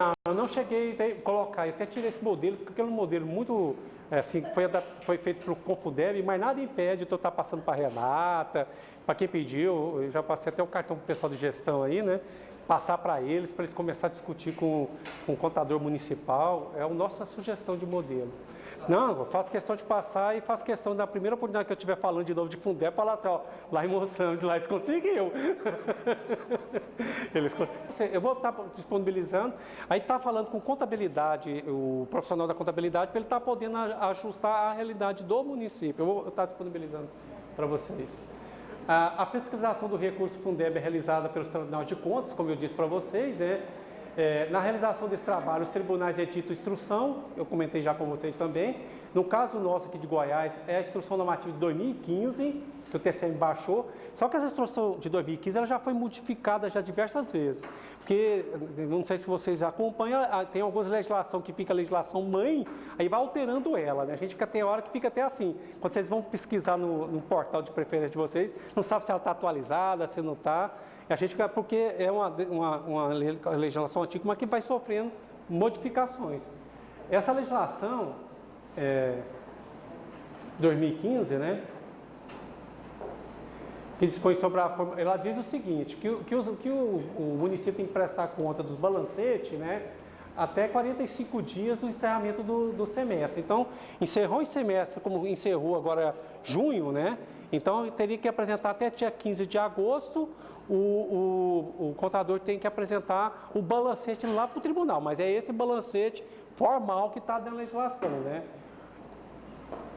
Eu não cheguei a colocar, eu até tirei esse modelo, porque aquele modelo muito, assim, foi feito para o Confudeb, mas nada impede de eu estar passando para a Renata, para quem pediu, eu já passei até o cartão para o pessoal de gestão aí, né? Passar para eles começarem a discutir com o contador municipal, é a nossa sugestão de modelo. Não, eu faço questão de passar e faço questão da primeira oportunidade que eu estiver falando de novo de Fundeb, falar assim, ó, lá em Moçambique, lá eles conseguiu. Eles conseguiram. Eu vou estar disponibilizando, aí está falando com contabilidade, o profissional da contabilidade, para ele estar podendo ajustar a realidade do município. Eu vou estar disponibilizando para vocês. A fiscalização do recurso do Fundeb é realizada pelos tribunais de contas, como eu disse para vocês, né? Na realização desse trabalho, os tribunais editam instrução, eu comentei já com vocês também. No caso nosso aqui de Goiás, é a instrução normativa de 2015, que o TCM baixou, só que essa instrução de 2015 ela já foi modificada já diversas vezes. Porque, não sei se vocês acompanham, tem algumas legislações que fica a legislação mãe, aí vai alterando ela, né? A gente tem hora que fica até assim, quando vocês vão pesquisar no portal de preferência de vocês, não sabe se ela está atualizada, se não está. A gente fica, porque é uma legislação antiga, mas que vai sofrendo modificações. Essa legislação, 2015, né, que dispõe sobre a forma, ela diz o seguinte, que o município tem que prestar conta dos balancetes, né, até 45 dias do encerramento do semestre. Então, encerrou o semestre, como encerrou agora junho, né, então teria que apresentar até dia 15 de agosto, o contador tem que apresentar o balancete lá para o tribunal, mas é esse balancete formal que está na legislação, né?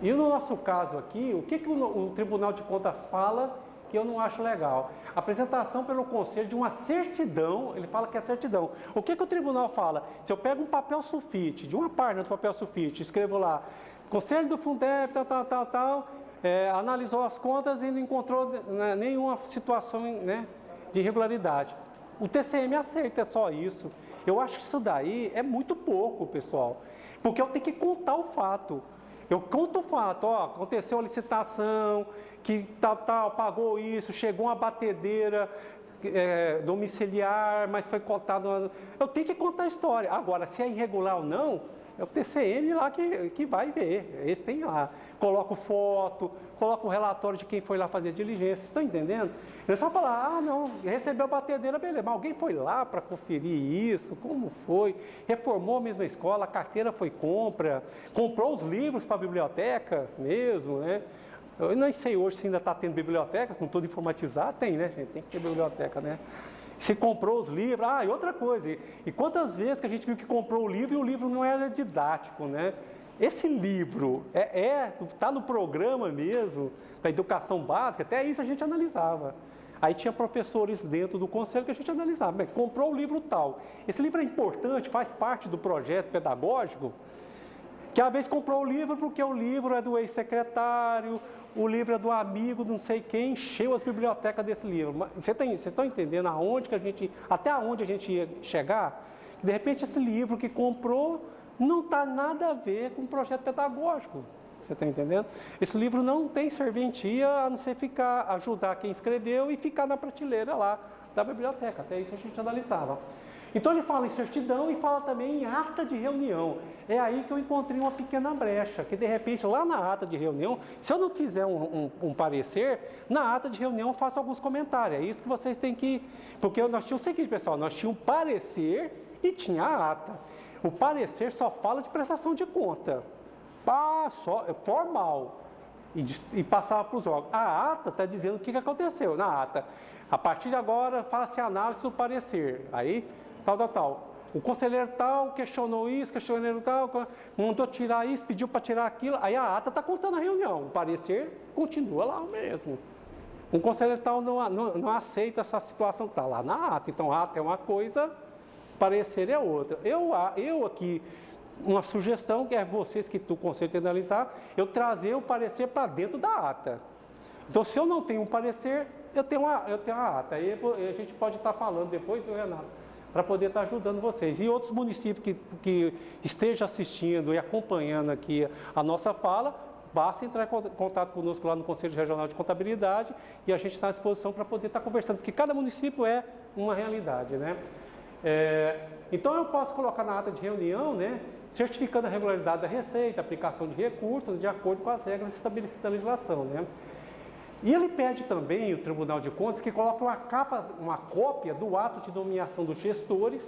E no nosso caso aqui, o que o Tribunal de Contas fala que eu não acho legal? Apresentação pelo Conselho de uma certidão, ele fala que é certidão. O que o Tribunal fala? Se eu pego um papel sulfite, de uma página do papel sulfite, escrevo lá, Conselho do Fundeb, tal, analisou as contas e não encontrou nenhuma situação, né, de irregularidade. O TCM aceita só isso. Eu acho que isso daí é muito pouco, pessoal, porque eu tenho que contar o fato. Eu conto o fato, ó, aconteceu a licitação, que tal, pagou isso, chegou uma batedeira domiciliar, mas foi cotado. Eu tenho que contar a história. Agora, se é irregular ou não, é o TCM lá que vai ver. Esse tem lá. Coloco foto, coloco o relatório de quem foi lá fazer diligência. Vocês estão entendendo? Ele só fala, não, recebeu a batedeira, beleza. Mas alguém foi lá para conferir isso? Como foi? Reformou a mesma escola, a carteira foi compra, comprou os livros para a biblioteca mesmo, né? Eu nem sei hoje se ainda está tendo biblioteca, com tudo informatizado, tem, né, gente? Tem que ter biblioteca, né? Se comprou os livros, e outra coisa, e quantas vezes que a gente viu que comprou o livro e o livro não era didático, né? Esse livro está no programa mesmo, da educação básica, até isso a gente analisava. Aí tinha professores dentro do conselho que a gente analisava, mas comprou o livro tal. Esse livro é importante, faz parte do projeto pedagógico, que às vezes comprou o livro porque o livro é do ex-secretário, o livro é do amigo, não sei quem, encheu as bibliotecas desse livro. Vocês estão entendendo até onde a gente ia chegar? De repente esse livro que comprou não está nada a ver com o projeto pedagógico. Você está entendendo? Esse livro não tem serventia a não ser ajudar quem escreveu e ficar na prateleira lá da biblioteca. Até isso a gente analisava. Então ele fala em certidão e fala também em ata de reunião. É aí que eu encontrei uma pequena brecha, que de repente lá na ata de reunião, se eu não fizer um parecer, na ata de reunião eu faço alguns comentários. É isso que vocês têm que... Porque nós tínhamos o seguinte, pessoal, nós tínhamos um parecer e tinha a ata. O parecer só fala de prestação de conta, só formal, e passava para os órgãos. A ata está dizendo o que aconteceu na ata. A partir de agora, faça a análise do parecer. Aí... tal. O conselheiro tal questionou isso, conselheiro tal, mandou tirar isso, pediu para tirar aquilo, aí a ata está contando a reunião, o parecer continua lá mesmo. O conselheiro tal não aceita essa situação que está lá na ata, então a ata é uma coisa, parecer é outra. Eu aqui, uma sugestão que é vocês que o conselho tem que analisar, eu trazer o parecer para dentro da ata. Então se eu não tenho um parecer, eu tenho a ata, aí a gente pode estar falando depois do Renato, para poder estar ajudando vocês. E outros municípios que estejam assistindo e acompanhando aqui a nossa fala, basta entrar em contato conosco lá no Conselho Regional de Contabilidade e a gente está à disposição para poder estar conversando, porque cada município é uma realidade, né? Então eu posso colocar na ata de reunião, né, certificando a regularidade da receita, aplicação de recursos, de acordo com as regras estabelecidas na legislação, né. E ele pede também, o Tribunal de Contas, que coloque uma cópia do ato de nomeação dos gestores,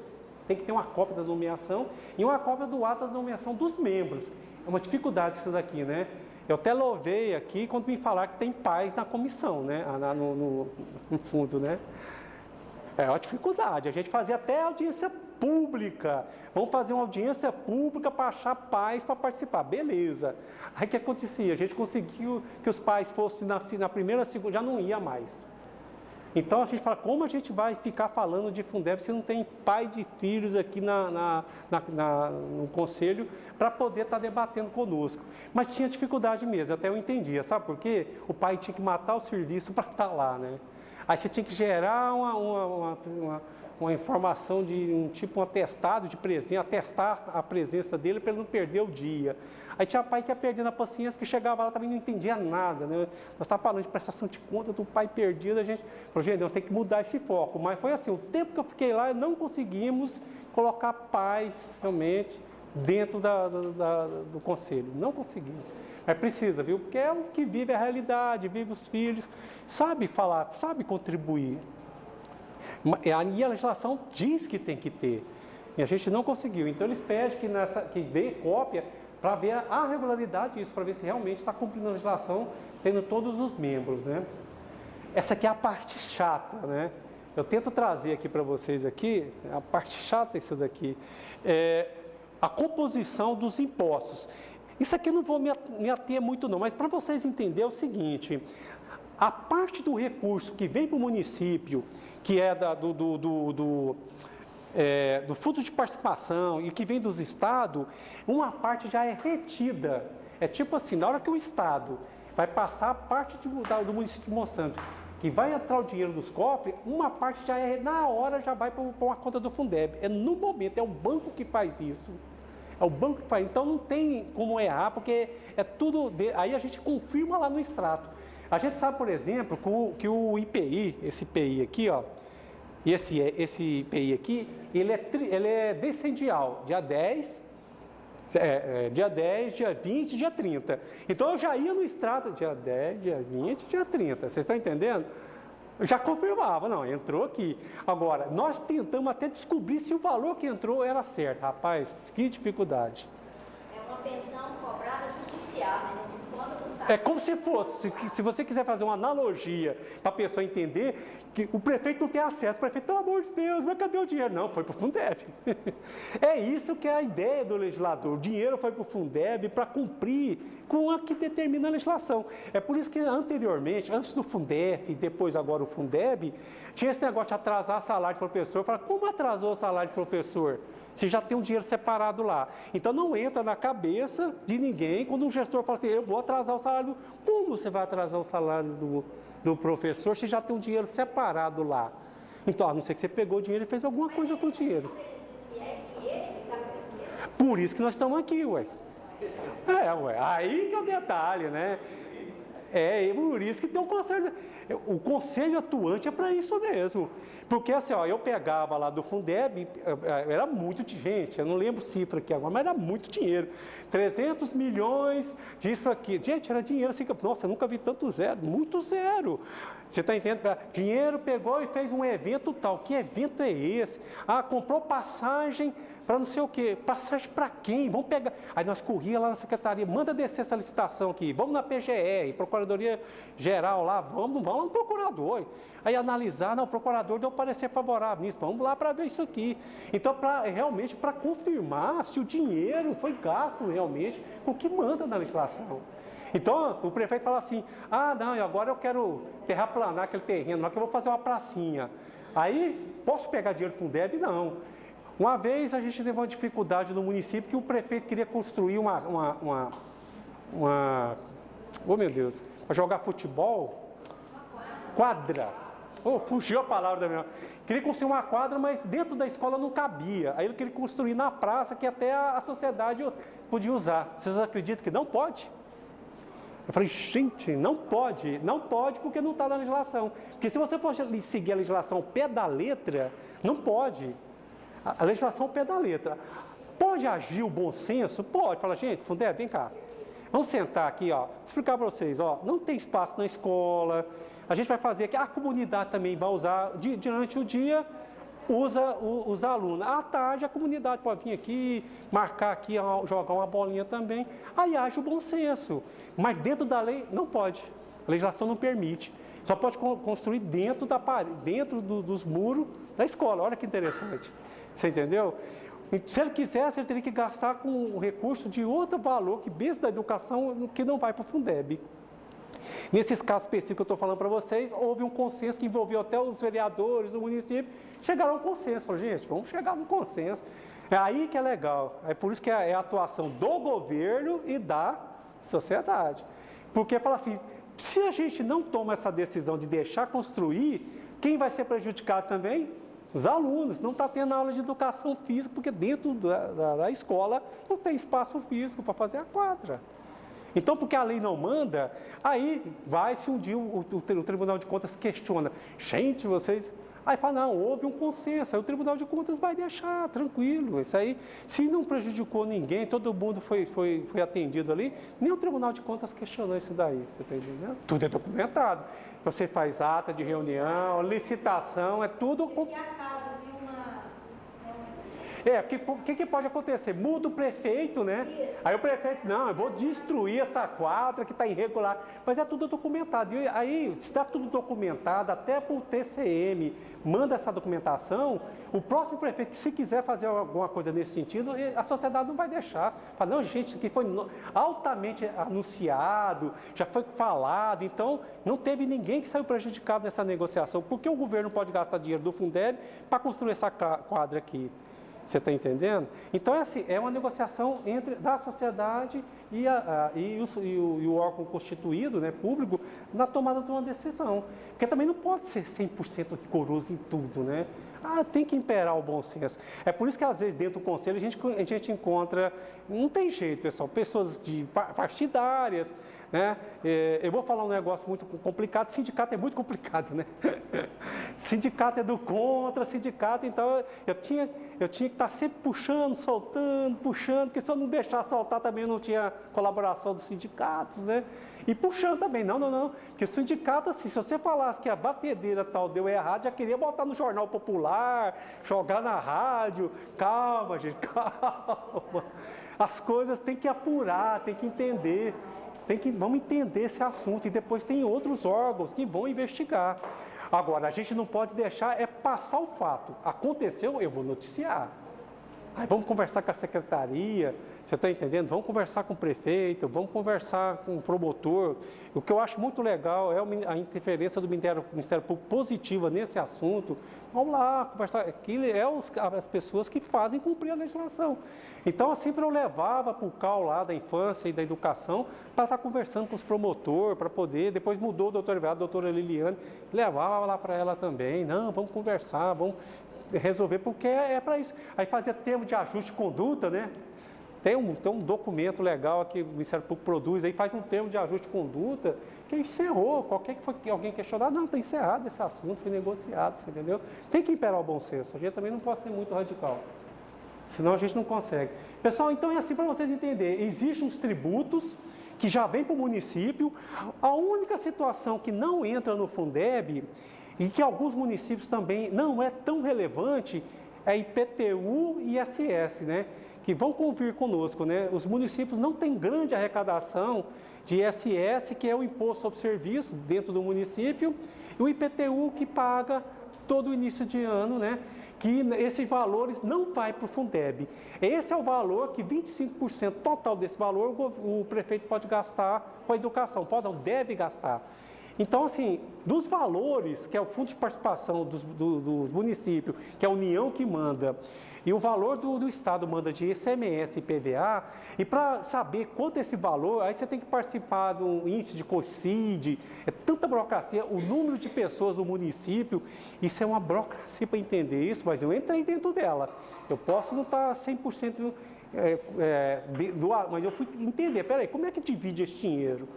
tem que ter uma cópia da nomeação, e uma cópia do ato da nomeação dos membros. É uma dificuldade isso daqui, né? Eu até louvei aqui quando me falaram que tem pais na comissão, né? No fundo, né? É uma dificuldade. A gente fazia até audiência pública. Vamos fazer uma audiência pública para achar pais para participar. Beleza. Aí o que acontecia? A gente conseguiu que os pais fossem na primeira, segunda, já não ia mais. Então a gente fala, como a gente vai ficar falando de Fundeb se não tem pai de filhos aqui no conselho para poder estar debatendo conosco? Mas tinha dificuldade mesmo, até eu entendia. Sabe por quê? O pai tinha que matar o serviço para estar lá, né? Aí você tinha que gerar uma informação de um atestado de presença, atestar a presença dele para ele não perder o dia. Aí tinha pai que ia perdendo a paciência, porque chegava lá também não entendia nada, né? Nós estávamos falando de prestação de conta do pai perdido, a gente falou, gente, nós temos que mudar esse foco. Mas foi assim, o tempo que eu fiquei lá, não conseguimos colocar pais realmente dentro do conselho, não conseguimos. Mas precisa, viu? Porque é o que vive a realidade, vive os filhos, sabe falar, sabe contribuir. E a legislação diz que tem que ter, e a gente não conseguiu. Então eles pedem que dê cópia para ver a regularidade disso, para ver se realmente está cumprindo a legislação, tendo todos os membros, né? Essa aqui é a parte chata, né? Eu tento trazer aqui para vocês aqui, a parte chata é isso daqui, a composição dos impostos. Isso aqui eu não vou me ater muito não, mas para vocês entenderem é o seguinte, a parte do recurso que vem para o município, que é do fundo de participação e que vem dos estados, uma parte já é retida. É tipo assim, na hora que o estado vai passar a parte do município de Monsanto, que vai entrar o dinheiro dos cofres, uma parte já na hora já vai para uma conta do Fundeb. É no momento, é o banco que faz isso. É o banco que faz. Então não tem como errar, porque é tudo. Aí a gente confirma lá no extrato. A gente sabe, por exemplo, que o IPI, esse IPI aqui, ó, e esse IPI aqui, ele é descendial, dia 10, dia 20, dia 30. Então eu já ia no extrato, dia 10, dia 20, dia 30. Vocês estão entendendo? Eu já confirmava, não, entrou aqui. Agora, nós tentamos até descobrir se o valor que entrou era certo. Rapaz, que dificuldade. É uma pensão cobrada judicial, né? No desconto do salário. É como se fosse, se você quiser fazer uma analogia para a pessoa entender, que o prefeito não tem acesso, o prefeito, pelo amor de Deus, mas cadê o dinheiro? Não, foi para o Fundeb. É isso que é a ideia do legislador, o dinheiro foi para o Fundeb para cumprir com a que determina a legislação. É por isso que anteriormente, antes do Fundeb, depois agora o Fundeb, tinha esse negócio de atrasar salário de professor. Fala, como atrasou o salário de professor? Se já tem um dinheiro separado lá. Então não entra na cabeça de ninguém quando um gestor fala assim, eu vou atrasar o salário. Como você vai atrasar o salário do professor se já tem um dinheiro separado lá? Então, a não ser que você pegou o dinheiro e fez alguma coisa com o dinheiro. Por isso que nós estamos aqui, ué. Aí que é o detalhe, né? Por isso que tem um conselho. O conselho atuante é para isso mesmo. Porque assim, ó, eu pegava lá do Fundeb, era muito de gente, eu não lembro cifra aqui agora, mas era muito dinheiro. 300 milhões disso aqui. Gente, era dinheiro assim, nossa, eu nunca vi tanto zero, muito zero. Você está entendendo? Dinheiro pegou e fez um evento tal. Que evento é esse? Ah, comprou passagem para não sei o quê. Passagem para quem? Vamos pegar. Aí nós corria lá na secretaria, manda descer essa licitação aqui. Vamos na PGR, Procuradoria Geral lá, vamos lá no procurador. Aí analisar, não, o procurador deu parecer favorável nisso, vamos lá para ver isso aqui. Então, realmente, para confirmar se o dinheiro foi gasto realmente com o que manda na legislação. Então, o prefeito fala assim, ah, não, agora eu quero terraplanar aquele terreno, lá que eu vou fazer uma pracinha. Aí, posso pegar dinheiro do Fundeb? Não. Uma vez a gente teve uma dificuldade no município que o prefeito queria construir oh meu Deus, para jogar futebol, quadra. Oh, fugiu a palavra da minha. Queria construir uma quadra, mas dentro da escola não cabia. Aí ele queria construir na praça, que até a sociedade podia usar. Vocês acreditam que não pode? Eu falei, gente, não pode porque não está na legislação. Porque se você for seguir a legislação ao pé da letra, não pode. A legislação ao pé da letra. Pode agir o bom senso? Pode. Fala, gente, Fundeb, vem cá. Vamos sentar aqui, ó, explicar para vocês, ó, não tem espaço na escola, a gente vai fazer aqui, a comunidade também vai usar, durante o dia, usa os alunos. À tarde, a comunidade pode vir aqui, marcar aqui, jogar uma bolinha também, aí age o bom senso. Mas dentro da lei, não pode, a legislação não permite. Só pode construir dentro dos muros da escola, olha que interessante, você entendeu? Se ele quisesse, ele teria que gastar com o recurso de outro valor, que mesmo da educação, que não vai para o Fundeb. Nesses casos específicos que eu estou falando para vocês, houve um consenso que envolveu até os vereadores do município, chegaram a um consenso, falaram, gente, vamos chegar num consenso. É aí que é legal, é por isso que é a atuação do governo e da sociedade. Porque fala assim, se a gente não toma essa decisão de deixar construir, quem vai ser prejudicado também? Os alunos, não está tendo aula de educação física, porque dentro da escola não tem espaço físico para fazer a quadra. Então, porque a lei não manda, aí vai se um dia o Tribunal de Contas questiona, gente, vocês... Aí fala, não, houve um consenso, aí o Tribunal de Contas vai deixar, tranquilo, isso aí, se não prejudicou ninguém, todo mundo foi atendido ali, nem o Tribunal de Contas questionou isso daí, você está entendendo? Tudo é documentado, você faz ata de reunião, licitação, é tudo... Se acaso de uma... porque o que pode acontecer? Muda o prefeito, né? Isso. Aí o prefeito, não, eu vou destruir essa quadra que está irregular. Mas é tudo documentado. E aí, se está tudo documentado, até para o TCM manda essa documentação, o próximo prefeito, se quiser fazer alguma coisa nesse sentido, a sociedade não vai deixar. Fala, não, gente, isso aqui foi altamente anunciado, já foi falado, então não teve ninguém que saiu prejudicado nessa negociação. Por que o governo pode gastar dinheiro do Fundeb para construir essa quadra aqui? Você está entendendo? Então, é uma negociação da sociedade e o órgão constituído, né, público, na tomada de uma decisão. Porque também não pode ser 100% rigoroso em tudo, né? Tem que imperar o bom senso. É por isso que, às vezes, dentro do conselho, a gente encontra, não tem jeito, pessoal, pessoas partidárias, né? Eu vou falar um negócio muito complicado, sindicato é muito complicado, né? Sindicato é do contra, sindicato, então eu tinha que estar sempre puxando, soltando, puxando, porque se eu não deixar soltar também não tinha colaboração dos sindicatos, né? E puxando também, não, porque o sindicato, assim, se você falasse que a batedeira tal deu errado, já queria botar no Jornal Popular, jogar na rádio, calma, gente, calma. As coisas tem que apurar, tem que entender. Vamos entender esse assunto e depois tem outros órgãos que vão investigar. Agora, a gente não pode deixar passar o fato. Aconteceu, eu vou noticiar. Aí vamos conversar com a secretaria, você está entendendo? Vamos conversar com o prefeito, vamos conversar com o promotor. O que eu acho muito legal é a interferência do Ministério Público positiva nesse assunto. Vamos lá, conversar. Aquilo as pessoas que fazem cumprir a legislação. Então, sempre eu levava para o CAU lá da infância e da educação para estar conversando com os promotores, para poder. Depois mudou o doutor Everardo, a doutora Liliane, levava lá para ela também. Não, vamos conversar, vamos resolver, porque é para isso. Aí fazia termo de ajuste de conduta, né? Tem um documento legal que o Ministério Público produz, aí faz um termo de ajuste de conduta, que encerrou, qualquer que foi alguém questionar, não, está encerrado esse assunto, foi negociado, você entendeu? Tem que imperar o bom senso, a gente também não pode ser muito radical, senão a gente não consegue. Pessoal, então é assim para vocês entenderem, existem uns tributos que já vêm para o município, a única situação que não entra no Fundeb, e que alguns municípios também não é tão relevante, é IPTU e ISS, né? Que vão convir conosco, né? Os municípios não têm grande arrecadação de ISS, que é o Imposto sobre Serviço dentro do município, e o IPTU que paga todo o início de ano, né? Que esses valores não vai para o Fundeb. Esse é o valor que 25% total desse valor o prefeito pode gastar com a educação, deve gastar. Então, assim, dos valores, que é o Fundo de Participação dos municípios, que é a União que manda, e o valor do Estado manda de ICMS e PVA, e para saber quanto é esse valor, aí você tem que participar do índice de COCID, é tanta burocracia, o número de pessoas do município, isso é uma burocracia para entender isso, mas eu entrei dentro dela. Eu posso não estar 100% mas eu fui entender, peraí, como é que divide esse dinheiro?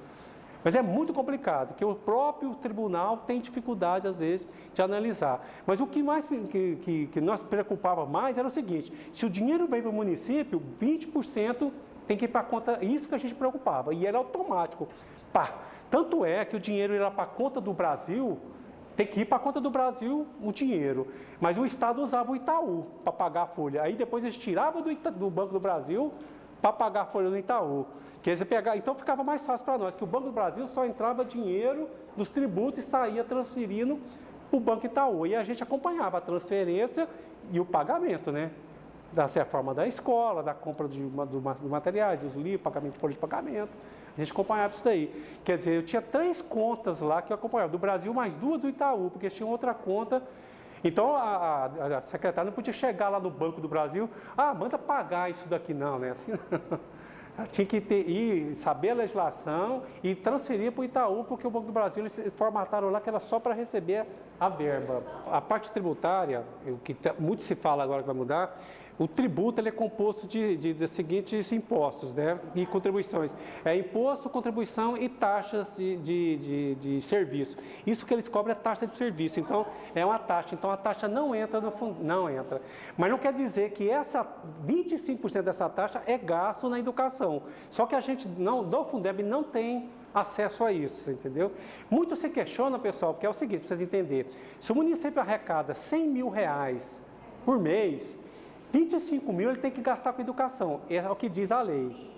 Mas é muito complicado, porque o próprio tribunal tem dificuldade, às vezes, de analisar. Mas o que mais que nós preocupava mais era o seguinte, se o dinheiro vem para o município, 20% tem que ir para a conta, isso que a gente preocupava, e era automático. Pá. Tanto é que o dinheiro ia para a conta do Brasil, tem que ir para a conta do Brasil o dinheiro, mas o Estado usava o Itaú para pagar a folha. Aí depois eles tiravam do Banco do Brasil para pagar a folha do Itaú. Então ficava mais fácil para nós, que o Banco do Brasil só entrava dinheiro dos tributos e saía transferindo para o Banco Itaú. E a gente acompanhava a transferência e o pagamento, né? Da reforma da escola, da compra do materiais, dos livros, pagamento de folha de pagamento. A gente acompanhava isso daí. Quer dizer, eu tinha 3 contas lá que eu acompanhava, do Brasil mais 2 do Itaú, porque eles tinham outra conta. Então a secretária não podia chegar lá no Banco do Brasil, manda pagar isso daqui, não, né? Assim, tinha que saber a legislação e transferir para o Itaú, porque o Banco do Brasil eles formataram lá que era só para receber a verba. A parte tributária, o que muito se fala agora que vai mudar, o tributo ele é composto de seguintes impostos, né, e contribuições. É imposto, contribuição e taxas de serviço. Isso que eles cobram é taxa de serviço, então é uma taxa. Então a taxa não entra no fundo, não entra. Mas não quer dizer que 25% dessa taxa é gasto na educação. Só que a gente do Fundeb não tem acesso a isso, entendeu? Muito se questiona, pessoal, porque é o seguinte, para vocês entenderem. Se o município arrecada R$100 mil por mês, 25 mil ele tem que gastar com educação, é o que diz a lei.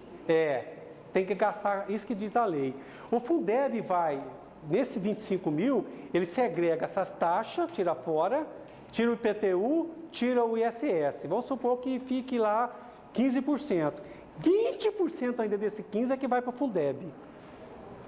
Tem que gastar, isso que diz a lei. O Fundeb vai, nesse 25 mil, ele segrega essas taxas, tira fora, tira o IPTU, tira o ISS. Vamos supor que fique lá 15%. 20% ainda desse 15% é que vai para o Fundeb.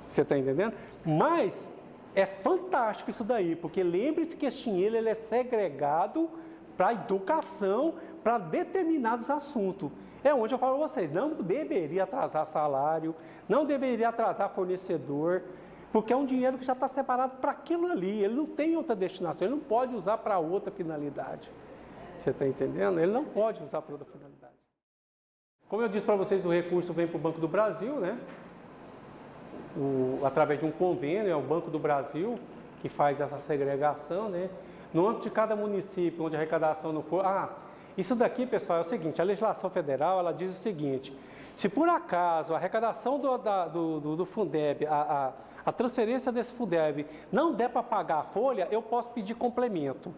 Você está entendendo? Mas é fantástico isso daí, porque lembre-se que esse dinheiro ele é segregado para a educação, para determinados assuntos. É onde eu falo para vocês, não deveria atrasar salário, não deveria atrasar fornecedor, porque é um dinheiro que já está separado para aquilo ali, ele não tem outra destinação, ele não pode usar para outra finalidade. Você está entendendo? Ele não pode usar para outra finalidade. Como eu disse para vocês, o recurso vem para o Banco do Brasil, né? Através de um convênio, é o Banco do Brasil que faz essa segregação, né? No âmbito de cada município onde a arrecadação não for... isso daqui, pessoal, é o seguinte, a legislação federal, ela diz o seguinte, se por acaso a arrecadação do Fundeb, a transferência desse Fundeb não der para pagar a folha, eu posso pedir complemento.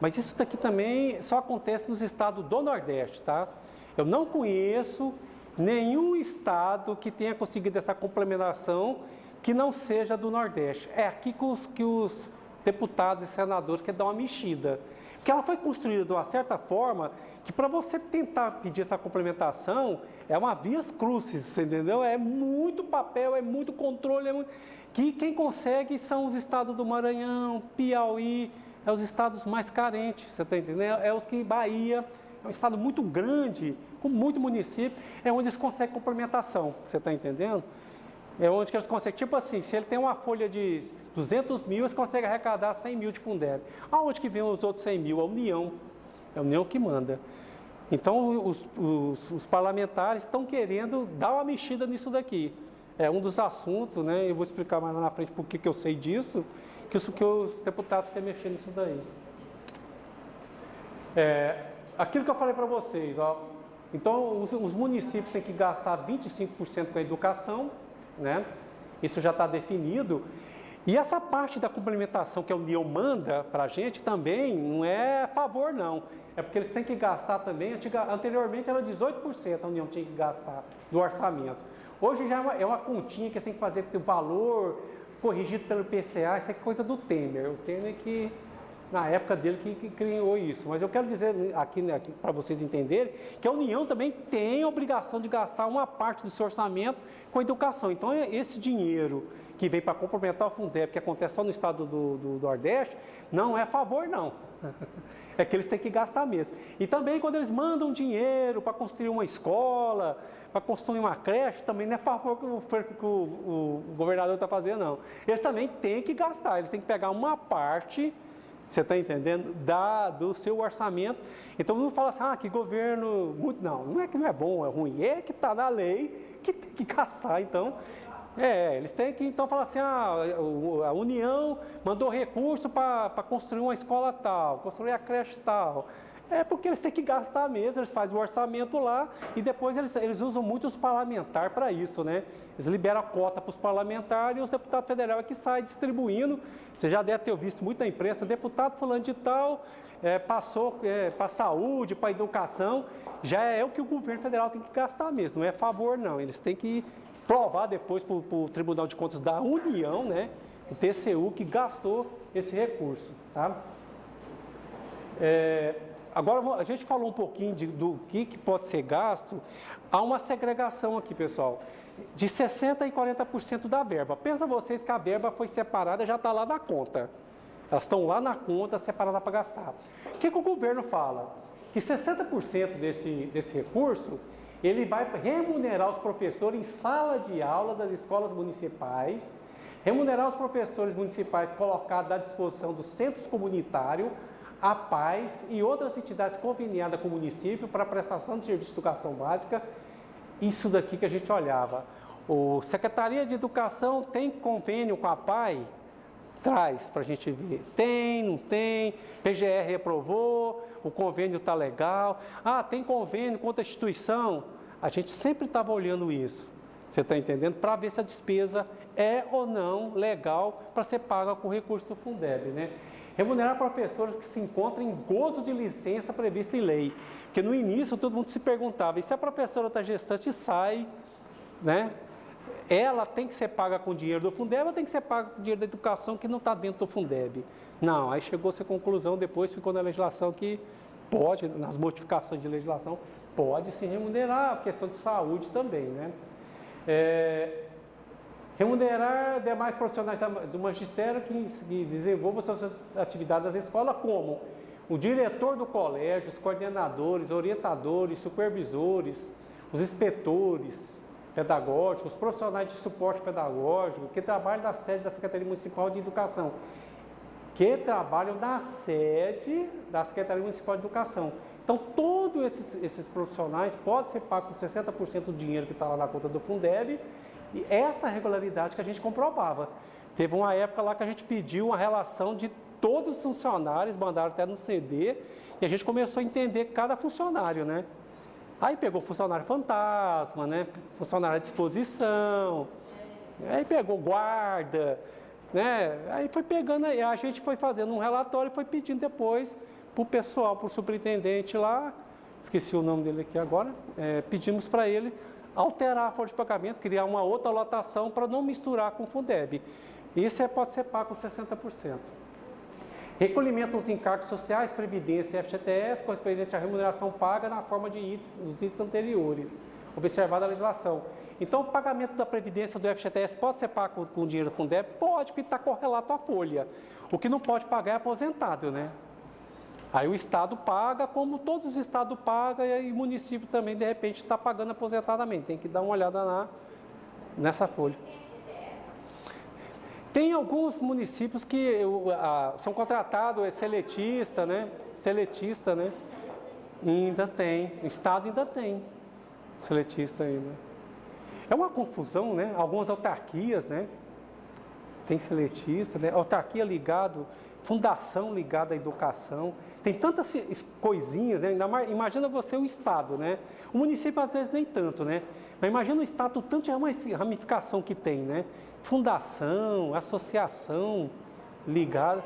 Mas isso daqui também só acontece nos estados do Nordeste, tá? Eu não conheço nenhum estado que tenha conseguido essa complementação que não seja do Nordeste. É aqui que os deputados e senadores querem dar uma mexida. Porque ela foi construída de uma certa forma que para você tentar pedir essa complementação é uma vias crucis, entendeu? É muito papel, é muito controle, que quem consegue são os estados do Maranhão, Piauí, é os estados mais carentes, você está entendendo? É os que Bahia, é um estado muito grande, com muito município, é onde eles conseguem complementação, você está entendendo? É onde que eles conseguem, tipo assim, se ele tem uma folha de 200 mil, eles conseguem arrecadar 100 mil de Fundeb. Aonde que vem os outros 100 mil? É a União que manda. Então, os parlamentares estão querendo dar uma mexida nisso daqui. É um dos assuntos, né? Eu vou explicar mais lá na frente por que eu sei disso, que os deputados querem mexer nisso daí. Aquilo que eu falei para vocês, ó. Então, os municípios têm que gastar 25% com a educação, né? Isso já está definido. E essa parte da complementação que a União manda para a gente também não é a favor, não. É porque eles têm que gastar também, anteriormente era 18% a União tinha que gastar do orçamento. Hoje já é uma continha que eles têm que fazer o valor corrigido pelo IPCA, isso é coisa do Temer. O Temer que, na época dele, que criou isso. Mas eu quero dizer aqui para vocês entenderem, que a União também tem a obrigação de gastar uma parte do seu orçamento com a educação. Então, esse dinheiro que vem para complementar o Fundeb, que acontece só no estado do Nordeste, não é a favor, não. É que eles têm que gastar mesmo. E também quando eles mandam dinheiro para construir uma escola, para construir uma creche, também não é a favor que o governador está fazendo, não. Eles também têm que gastar, eles têm que pegar uma parte, você está entendendo, do seu orçamento. Então não fala assim, que governo... Não é que não é bom, é ruim, é que está na lei que tem que gastar, então... Eles têm que então falar assim, a União mandou recurso para construir uma escola tal, construir a creche tal. É porque eles têm que gastar mesmo, eles fazem o orçamento lá e depois eles usam muito os parlamentares para isso, né? Eles liberam a cota para os parlamentares e os deputados federais que saem distribuindo. Você já deve ter visto muito na imprensa, deputado falando de tal, passou para a saúde, para a educação, já é o que o governo federal tem que gastar mesmo, não é favor não, eles têm que provar depois para o Tribunal de Contas da União, né? O TCU que gastou esse recurso, tá? Agora, a gente falou um pouquinho do que pode ser gasto. Há uma segregação aqui, pessoal, de 60% e 40% da verba. Pensa vocês que a verba foi separada, já está lá na conta. Elas estão lá na conta, separadas para gastar. O que o governo fala? Que 60% desse recurso, ele vai remunerar os professores em sala de aula das escolas municipais, remunerar os professores municipais colocados à disposição dos centros comunitários, a Paz e outras entidades conveniadas com o município para prestação de serviço de educação básica. Isso daqui que a gente olhava. O Secretaria de Educação tem convênio com a PAI? Traz para a gente ver. Tem, não tem, PGR aprovou, o convênio está legal. Tem convênio com outra instituição? A gente sempre estava olhando isso, você está entendendo? Para ver se a despesa é ou não legal para ser paga com recurso do Fundeb, né? Remunerar professores que se encontram em gozo de licença prevista em lei. Porque no início todo mundo se perguntava, e se a professora está gestante e sai, né? Ela tem que ser paga com dinheiro do Fundeb ou tem que ser paga com dinheiro da educação que não está dentro do Fundeb? Não, aí chegou-se a conclusão, depois ficou na legislação que pode, nas modificações de legislação, pode se remunerar, a questão de saúde também, né? Remunerar demais profissionais do magistério que desenvolvam suas atividades nas escolas, como o diretor do colégio, os coordenadores, orientadores, supervisores, os inspetores pedagógicos, os profissionais de suporte pedagógico, que trabalham na sede da Secretaria Municipal de Educação, que trabalham na sede da Secretaria Municipal de Educação. Então, todos esses profissionais podem ser pagos com 60% do dinheiro que está lá na conta do Fundeb, e essa regularidade que a gente comprovava. Teve uma época lá que a gente pediu uma relação de todos os funcionários, mandaram até no CD, e a gente começou a entender cada funcionário, né? Aí pegou funcionário fantasma, né? Funcionário à disposição, aí pegou guarda, né? Aí foi pegando, a gente foi fazendo um relatório e foi pedindo depois para o pessoal, para o superintendente lá, esqueci o nome dele aqui agora, pedimos para ele alterar a folha de pagamento, criar uma outra lotação para não misturar com o Fundeb. Isso pode ser pago com 60%. Recolhimento dos encargos sociais, previdência e FGTS, correspondente à remuneração paga na forma de dos itens anteriores, observada a legislação. Então, o pagamento da previdência do FGTS pode ser pago com dinheiro do Fundeb? Pode, porque está correlato à folha. O que não pode pagar é aposentado, né? Aí o Estado paga, como todos os Estados pagam, e aí o município também, de repente, está pagando aposentadamente. Tem que dar uma olhada nessa folha. Tem alguns municípios que são contratados, seletista, né? Seletista, né? E ainda tem. O Estado ainda tem seletista ainda. É uma confusão, né? Algumas autarquias, né? Tem seletista, né? Autarquia ligado, fundação ligada à educação. Tem tantas coisinhas, né? Imagina você o Estado, né? O município às vezes nem tanto, né? Mas imagina o Estado, tanto de ramificação que tem, né? Fundação, associação ligada.